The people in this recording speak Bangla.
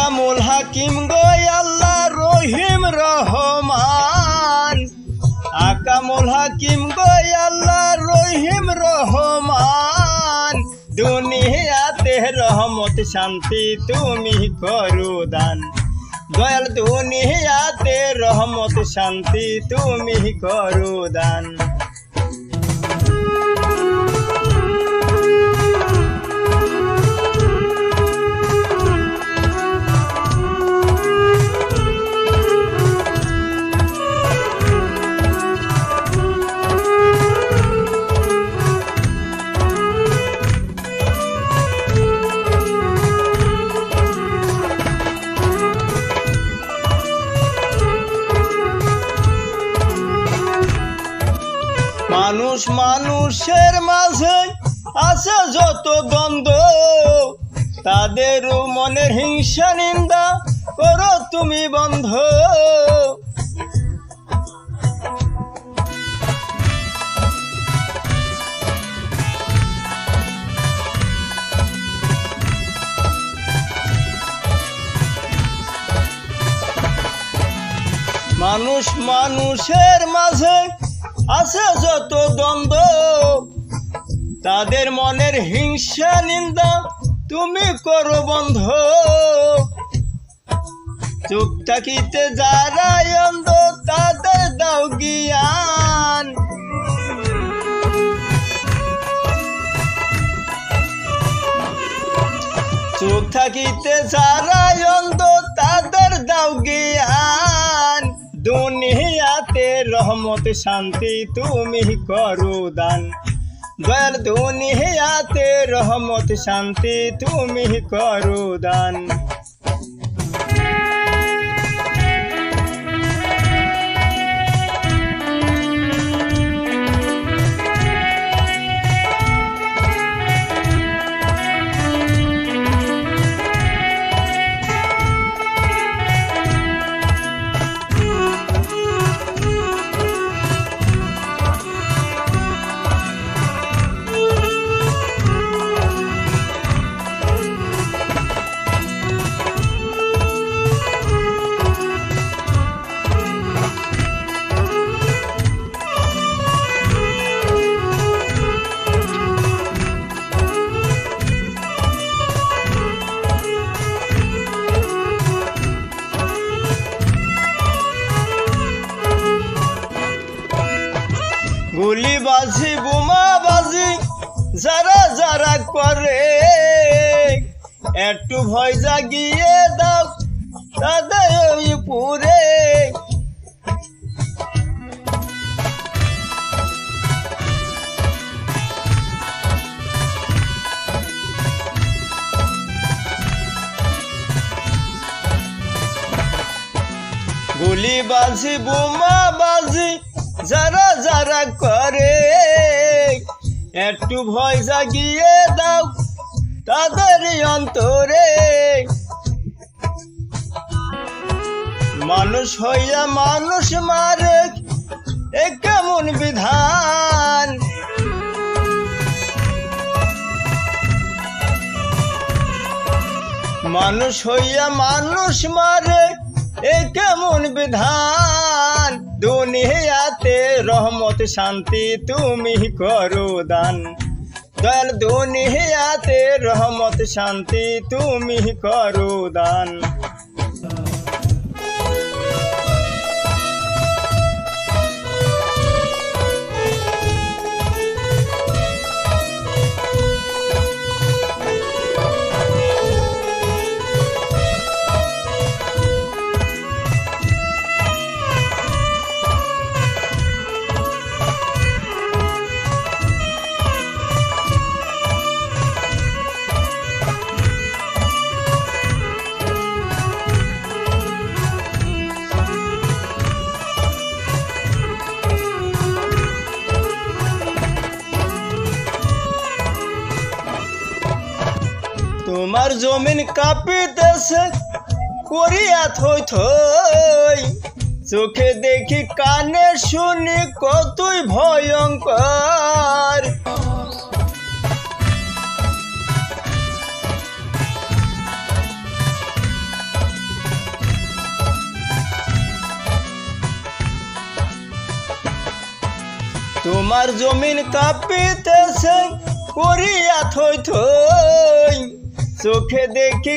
আকামুল হাকিম গো আল্লাহ রহিম রহমান, আকামুল হাকিম গো আল্লাহ রহিম রহমান, দুনিয়াতে রহমত শান্তি তুমি করো দান, দয়াল দুনিয়াতে রহমত শান্তি তুমি করো দান। মানুষ মানুষের মাঝে আছে যত দ্বন্দ্ব, তাদেরও মনের হিংসা নিন্দা করো তুমি বন্ধ। মানুষ মানুষের মাঝে আছে যত দ্বন্দ্ব, তাদের মনের হিংসা নিন্দা তুমি করো বন্ধ। চোখ থাকিতে যারা অন্ধ তাদের দাও জ্ঞান, চোখ থাকিতে যারা অন্ধ তাদের দাও জ্ঞান, দুনিয়াতে রহমত শান্তি তুমি করো দান, দয়াল দুনিয়াতে রহমত শান্তি তুমি করো দান। গুলি বাজি বোমা বাজি যারা যারা করে, একটু ভয় জাগিয়ে দাও তাদের পুরে। গুলি বাজি বোমা বাজি যারা যারা করে, একটু ভয় জাগিয়ে দাও তাদের অন্তরে। মানুষ হইয়া মানুষ মারে এ কেমন বিধান, মানুষ হইয়া মানুষ মারে এ কেমন বিধান, দুনিয়াতে রহমত শান্তি তুমি করো দান, দয়াল দুনিয়াতে রহমত শান্তি তুমি করো দান। তোমার জমিন কাঁপিতেছে করিয়া থই থই, চোখে দেখি কানে শুনি কতই ভয়ঙ্কর। তোমার জমিন কাঁপিতেছে করিয়া থই থই চোখে দেখি